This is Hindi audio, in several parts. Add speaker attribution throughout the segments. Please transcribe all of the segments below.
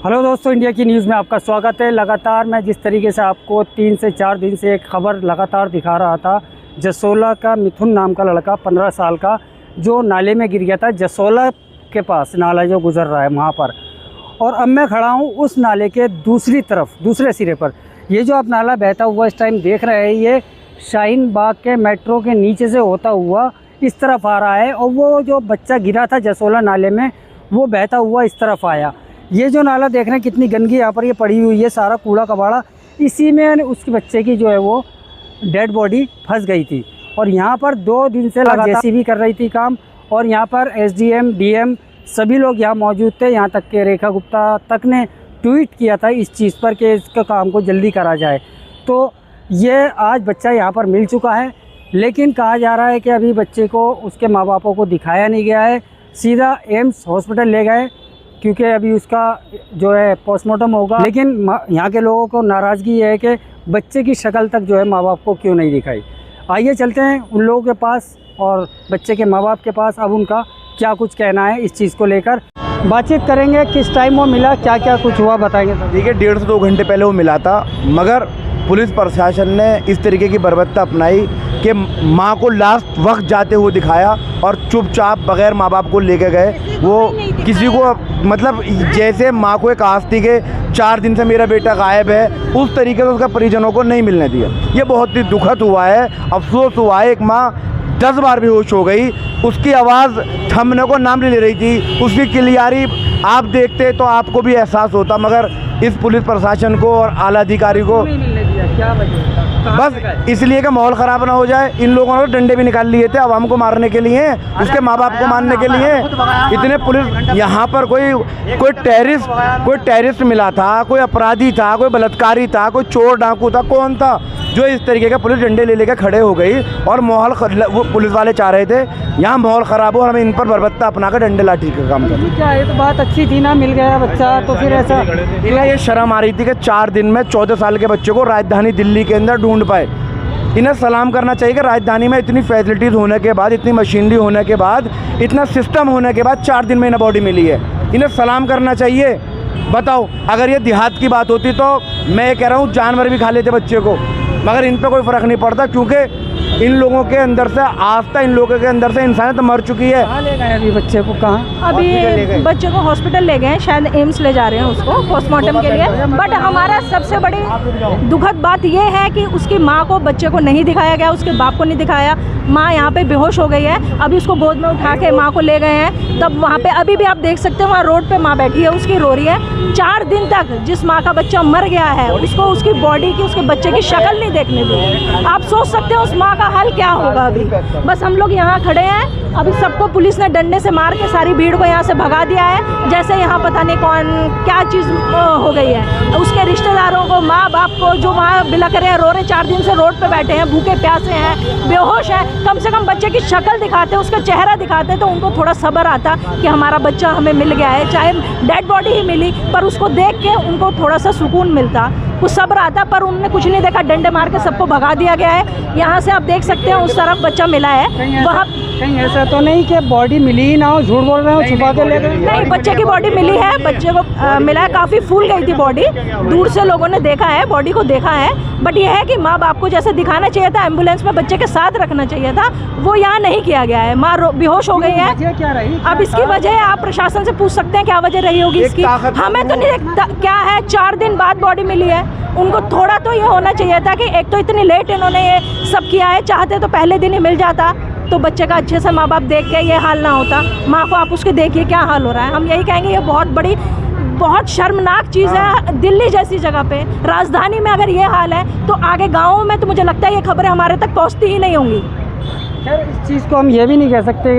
Speaker 1: हेलो दोस्तों, इंडिया की न्यूज़ में आपका स्वागत है। लगातार मैं जिस तरीके से आपको 3 से 4 दिन से एक खबर लगातार दिखा रहा था, जसोला का मिथुन नाम का लड़का 15 साल का जो नाले में गिर गया था। जसोला के पास नाला जो गुजर रहा है वहाँ पर, और अब मैं खड़ा हूँ उस नाले के दूसरी तरफ, दूसरे सिरे पर। ये जो आप नाला बहता हुआ इस टाइम देख रहे हैं, ये शाहीन बाग के मेट्रो के नीचे से होता हुआ इस तरफ आ रहा है, और वो जो बच्चा गिरा था जसोला नाले में, वो बहता हुआ इस तरफ आया। ये जो नाला देख रहे हैं कितनी गंदगी यहाँ पर ये पड़ी हुई है, सारा कूड़ा कबाड़ा, इसी में उसके बच्चे की जो है वो डेड बॉडी फंस गई थी। और यहाँ पर 2 दिन से जेसीबी कर रही थी काम, और यहाँ पर एसडीएम, डीएम सभी लोग यहाँ मौजूद थे। यहाँ तक के रेखा गुप्ता तक ने ट्वीट किया था इस चीज़ पर कि इसका काम को जल्दी करा जाए। तो ये आज बच्चा यहाँ पर मिल चुका है, लेकिन कहा जा रहा है कि अभी बच्चे को उसके माँ बापों को दिखाया नहीं गया है, सीधा एम्स हॉस्पिटल ले गए, क्योंकि अभी उसका जो है पोस्टमार्टम होगा। लेकिन यहाँ के लोगों को नाराज़गी है कि बच्चे की शक्ल तक जो है माँ बाप को क्यों नहीं दिखाई। आइए चलते हैं उन लोगों के पास और बच्चे के माँ बाप के पास, अब उनका क्या कुछ कहना है इस चीज़ को लेकर। बातचीत करेंगे, किस टाइम वो मिला, क्या क्या कुछ हुआ बताएंगे सर।
Speaker 2: देखिए, 1.5 से 2 घंटे पहले वो मिला था, मगर पुलिस प्रशासन ने इस तरीके की बर्बरता अपनाई कि माँ को लास्ट वक्त जाते हुए दिखाया और चुपचाप बगैर माँ बाप को लेके गए। वो किसी को मतलब जैसे माँ को एक आस थी कि 4 दिन से मेरा बेटा गायब है, उस तरीके से उसका परिजनों को नहीं मिलने दिया। ये बहुत ही दुखद हुआ है, अफसोस हुआ है। एक माँ 10 बार बेहोश हो गई, उसकी आवाज़ थमने को नाम नहीं ले रही थी, उसकी किलियारी आप देखते तो आपको भी एहसास होता, मगर इस पुलिस प्रशासन को और आला अधिकारी को
Speaker 1: नहीं मिलने दिया, क्या वजह?
Speaker 2: बस इसलिए कि माहौल ख़राब ना हो जाए। इन लोगों ने डंडे भी निकाल लिए थे आवाम को मारने के लिए, उसके माँ बाप को मारने के लिए। इतने पुलिस यहाँ पर कोई टेररिस्ट मिला था, कोई अपराधी था, कोई बलात्कारी था, कोई चोर डाकू था, कौन था जो इस तरीके का पुलिस डंडे ले लेकर खड़े हो गई। और माहौल वो पुलिस वाले चाह रहे थे यहाँ माहौल ख़राब हो और हमें इन पर बर्बत्ता अपना कर डंडे लाठी का काम करें।
Speaker 1: क्या ये तो बात अच्छी थी ना, मिल गया बच्चा, तो फिर ऐसा
Speaker 2: ये शर्म आ रही थी कि 4 दिन में 14 साल के बच्चे को राजधानी दिल्ली के अंदर ढूंढ पाए। इन्हें सलाम करना चाहिए कि राजधानी में इतनी फैसिलिटीज़ होने के बाद, इतनी मशीनरी होने के बाद, इतना सिस्टम होने के बाद 4 दिन में इन्हें बॉडी मिली है। इन्हें सलाम करना चाहिए। बताओ, अगर ये देहात की बात होती तो मैं कह रहा हूँ जानवर भी खा लेते बच्चे को, मगर इन पर कोई फ़र्क नहीं पड़ता, क्योंकि इन लोगों के अंदर से आस्था, इन लोगों के अंदर से इंसानियत मर चुकी है।
Speaker 1: कहाँ ले गए अभी बच्चे को? कहाँ
Speaker 3: अभी बच्चे को हॉस्पिटल ले गए, शायद एम्स ले जा रहे हैं उसको पोस्टमार्टम के लिए। बट हमारा सबसे बड़ी दुखद बात ये है कि उसकी माँ को बच्चे को नहीं दिखाया गया, उसके बाप को नहीं दिखाया। माँ यहाँ पे बेहोश हो गई है, अभी उसको गोद में उठा के माँ को ले गए हैं। तब वहाँ पे अभी भी आप देख सकते हैं, वहाँ रोड पे माँ बैठी है, उसकी रो रही है। 4 दिन तक जिस माँ का बच्चा मर गया है, उसको उसकी बॉडी की, उसके बच्चे की शक्ल नहीं देखने दी। आप सोच सकते हैं उस माँ का हाल क्या होगा। अभी बस हम लोग यहाँ खड़े हैं, अभी सबको पुलिस ने डंडे से मार के सारी भीड़ को यहाँ से भगा दिया है, जैसे यहाँ पता नहीं कौन क्या चीज़ हो गई है। उसके रिश्तेदारों को, माँ बाप को जो वहाँ बिलख रहे हैं, रो रहे, 4 दिन से रोड पे बैठे हैं, भूखे प्यासे हैं, बेहोश हैं, कम से कम बच्चे की शक्ल दिखाते, उसका चेहरा दिखाते तो उनको थोड़ा सब्र आता कि हमारा बच्चा हमें मिल गया है। चाहे डेड बॉडी ही मिली, पर उसको देख के उनको थोड़ा सा सुकून मिलता, कुछ सब्र आता, पर उन्होंने कुछ नहीं देखा, डंडे मार के सबको भगा दिया गया है। यहाँ से आप देख सकते हैं उस तरफ बच्चा मिला है। वहाँ
Speaker 1: कहीं ऐसा तो नहीं कि बॉडी मिली ही ना हो, झूठ बोल रहे हो, छुपा के ले गए?
Speaker 3: नहीं, बच्चे की बॉडी मिली है, बच्चे को मिला है। काफ़ी फूल गई थी बॉडी, दूर से लोगों ने देखा है, बॉडी को देखा है। बट ये है कि माँ बाप को जैसे दिखाना चाहिए था, एम्बुलेंस में बच्चे के साथ रखना चाहिए था, वो यहाँ नहीं किया गया है। माँ बेहोश हो गई है।
Speaker 1: क्या रही?
Speaker 3: अब इसकी वजह आप प्रशासन से पूछ सकते हैं क्या वजह रही होगी इसकी, हमें तो नहीं क्या है। 4 दिन बाद बॉडी मिली है, उनको थोड़ा तो ये होना चाहिए था कि एक तो इतनी लेट इन्होंने ये सब किया है, चाहते तो पहले दिन ही मिल जाता तो बच्चे का अच्छे से माँ बाप देख के ये हाल ना होता। माँ को आप उसके देखिए क्या हाल हो रहा है। हम यही कहेंगे ये बहुत शर्मनाक चीज़ है। दिल्ली जैसी जगह पे, राजधानी में अगर ये हाल है तो आगे गाँव में तो मुझे लगता है ये खबरें हमारे तक पहुँचती ही नहीं होंगी।
Speaker 1: खैर, इस चीज़ को हम ये भी नहीं कह सकते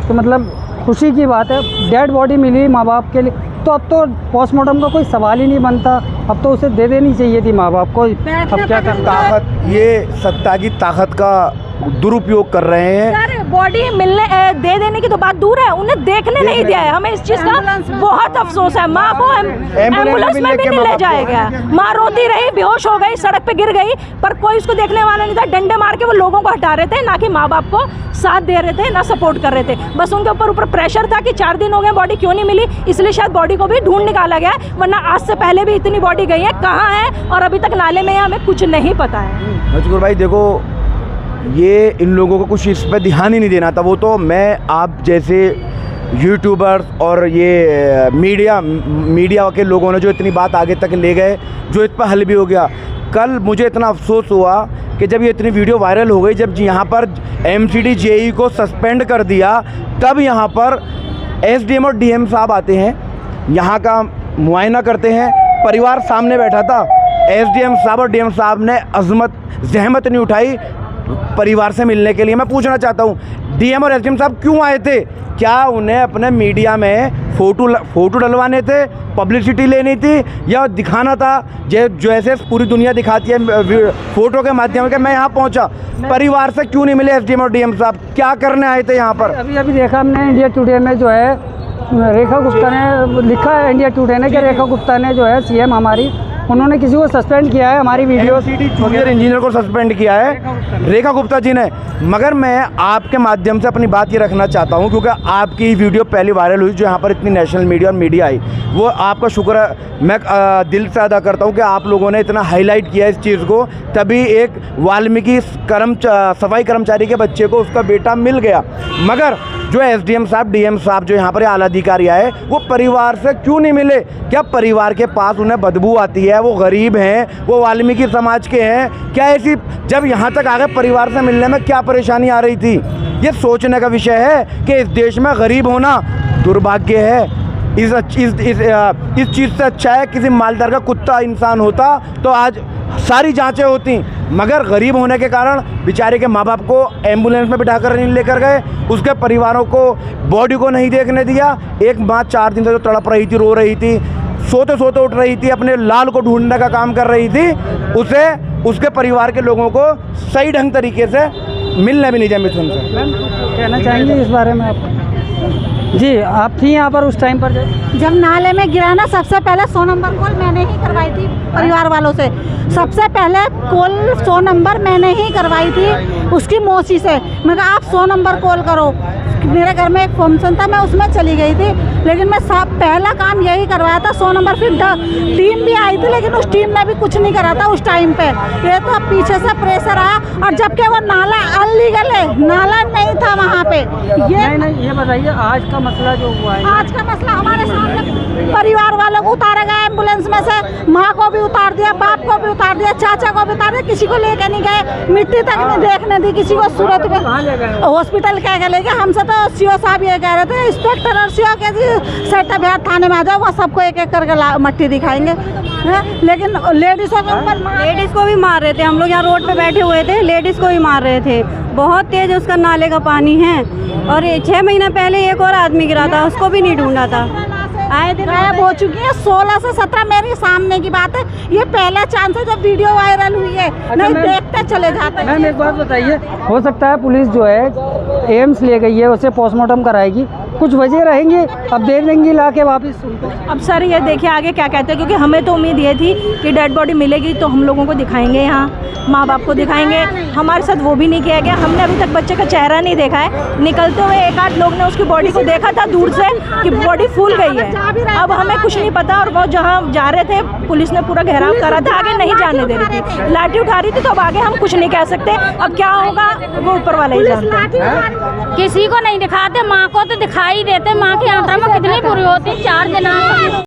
Speaker 1: कि मतलब खुशी की बात है, डेड बॉडी मिली माँ बाप के लिए, तो अब तो पोस्टमार्टम का कोई सवाल ही नहीं बनता, अब तो उसे दे देनी चाहिए थी माँ बाप को। अब क्या करना?
Speaker 2: ताकत, ये सत्ता की ताकत का दुरुपयोग कर रहे हैं।
Speaker 3: बॉडी मिलने दे देने की तो बात दूर है, उन्हें देखने नहीं दिया है। हमें इस चीज का बहुत अफसोस है। माँ को एम्बुलेंस में भी नहीं ले जाया गया। माँ रोती रही, बेहोश हो गई, सड़क पे गिर गई, पर कोई उसको देखने वाला नहीं था। डंडे मार के वो लोगों को हटा रहे थे, ना कि माँ बाप को साथ दे रहे थे, ना सपोर्ट कर रहे थे। बस उनके ऊपर प्रेशर था कि 4 दिन हो गए बॉडी क्यों नहीं मिली, इसलिए शायद बॉडी को भी ढूंढ निकाला गया है। वरना आज से पहले भी इतनी बॉडी गई है, कहाँ है और अभी तक नाले में है, हमें कुछ नहीं पता है।
Speaker 2: मजकूर भाई देखो, ये इन लोगों को कुछ इस पर ध्यान ही नहीं देना था। वो तो मैं आप जैसे यूट्यूबर्स और ये मीडिया के लोगों ने जो इतनी बात आगे तक ले गए, जो इस पर हल भी हो गया। कल मुझे इतना अफसोस हुआ कि जब ये इतनी वीडियो वायरल हो गई, जब यहाँ पर MCD JE को सस्पेंड कर दिया, तब यहाँ पर SDM और DM साहब आते हैं, यहाँ का मुआयना करते हैं। परिवार सामने बैठा था, SDM साहब और DM साहब ने जहमत नहीं उठाई परिवार से मिलने के लिए। मैं पूछना चाहता हूँ, DM और SDM साहब क्यों आए थे? क्या उन्हें अपने मीडिया में फ़ोटो डलवाने थे, पब्लिसिटी लेनी थी, या दिखाना था जैसे पूरी दुनिया दिखाती है फ़ोटो के माध्यम से? मैं यहाँ पहुँचा, परिवार से क्यों नहीं मिले SDM और DM साहब? क्या करने आए थे यहाँ पर?
Speaker 1: अभी देखा हमने इंडिया टुडे में जो है रेखा गुप्ता ने लिखा है, इंडिया टुडे ने, कि रेखा गुप्ता ने जो है CM हमारी, उन्होंने किसी को सस्पेंड किया है, हमारी वीडियो
Speaker 2: जूनियर इंजीनियर को सस्पेंड किया है रेखा गुप्ता जी ने। मगर मैं आपके माध्यम से अपनी बात ये रखना चाहता हूँ, क्योंकि आपकी वीडियो पहले वायरल हुई, जो यहाँ पर इतनी नेशनल मीडिया और मीडिया आई, वो आपका शुक्र मैं दिल से अदा करता हूँ कि आप लोगों ने इतना हाईलाइट किया इस चीज़ को। तभी एक वाल्मीकि सफाई कर्मचारी के बच्चे को उसका बेटा मिल गया। मगर जो SDM साहब, DM साहब, जो यहाँ पर आला अधिकारी आए, वो परिवार से क्यों नहीं मिले? क्या परिवार के पास उन्हें बदबू आती है? वो गरीब हैं, वो वाल्मीकि समाज के हैं, क्या ऐसी जब यहाँ तक आ गए परिवार से मिलने में क्या परेशानी आ रही थी? ये सोचने का विषय है कि इस देश में गरीब होना दुर्भाग्य है। इस चीज़ से अच्छा है किसी मालदार का कुत्ता इंसान होता तो आज सारी जांचें होती। मगर गरीब होने के कारण बेचारे के माँ बाप को एम्बुलेंस में बिठाकर नहीं लेकर गए, उसके परिवारों को बॉडी को नहीं देखने दिया। एक माँ 4 दिन से जो तड़प रही थी, रो रही थी, सोते सोते उठ रही थी, अपने लाल को ढूंढने का काम कर रही थी, उसे उसके परिवार के लोगों को सही ढंग तरीके से मिलने भी नहीं दिया। मिथुन से
Speaker 1: मैम कहना चाहेंगे इस बारे में आप? जी, आप थी यहाँ पर उस टाइम पर
Speaker 4: जब नाले में गिरा ना, सबसे पहले 100 नंबर कॉल मैंने ही करवाई थी परिवार वालों से। सबसे पहले कॉल 100 नंबर मैंने ही करवाई थी उसकी मौसी से। मैं कहा आप 100 नंबर कॉल करो। मेरे घर में एक फंक्शन था, मैं उसमें चली गई थी, लेकिन मैं पहला काम यही करवाया था 100 नंबर। फिर टीम भी आई थी, लेकिन उस टीम ने भी कुछ नहीं करा था उस टाइम पे। ये तो पीछे से प्रेशर आया, और जबकि वो नाला अनलीगल है, नाला नहीं था वहाँ पे।
Speaker 1: ये बताइए आज का मसला जो हुआ है,
Speaker 4: आज का मसला हमारे सामने परिवार वालों को उतारा गया एम्बुलेंस में से, माँ को भी उतार दिया, बाप को भी उतार दिया, चाचा को भी उतार दिया, किसी को लेके नहीं गए, मिट्टी तक नहीं देखने दी किसी को। सूरत में हॉस्पिटल कह के ले गए। हमसे तो CO साहब ये कह रहे थे, इंस्पेक्टर और CO के जी सेठ बिहार थाने में आ जाओ, वह सबको एक एक करके मट्टी दिखाएंगे। लेकिन लेडीज़ों के ऊपर,
Speaker 3: लेडीज़ को भी मार रहे थे। हम लोग यहाँ रोड पे बैठे हुए थे, लेडीज़ को भी मार रहे थे। बहुत तेज उसका नाले का पानी है, और 6 महीना पहले एक और आदमी गिरा था, उसको भी नहीं ढूंढा था। आए दिन
Speaker 4: गायब हो चुकी है। 16 से 17 मेरे सामने की बात है। ये पहला चांस है जब वीडियो वायरल हुई है। नहीं देखते चले जाते।
Speaker 1: मैम एक बात बताइए, हो सकता है पुलिस जो है एम्स ले गई है, उसे पोस्टमार्टम कराएगी, कुछ वजह रहेंगी, अब देख लेंगी ला के वापस उनको।
Speaker 3: अब सर ये देखिए आगे क्या कहते हैं, क्योंकि हमें तो उम्मीद ये थी कि डेड बॉडी मिलेगी तो हम लोगों को दिखाएंगे, यहाँ माँ बाप को दिखाएंगे। हमारे साथ वो भी नहीं किया गया। हमने अभी तक बच्चे का चेहरा नहीं देखा है। निकलते हुए एक आध लोग ने उसकी बॉडी को देखा था दूर से कि बॉडी फूल गई है। अब हमें कुछ नहीं पता, और वो जहाँ जा रहे थे पुलिस ने पूरा घेराव करा था, आगे नहीं जाने दे रही थी, लाठी उठा रही थी। तो अब आगे हम कुछ नहीं कह सकते, अब क्या होगा वो ऊपर वाला ही जानते हैं।
Speaker 4: किसी को नहीं दिखाते, माँ को तो दिखाई देते। माँ की यात्रा में कितनी बुरी होती, 4 दिन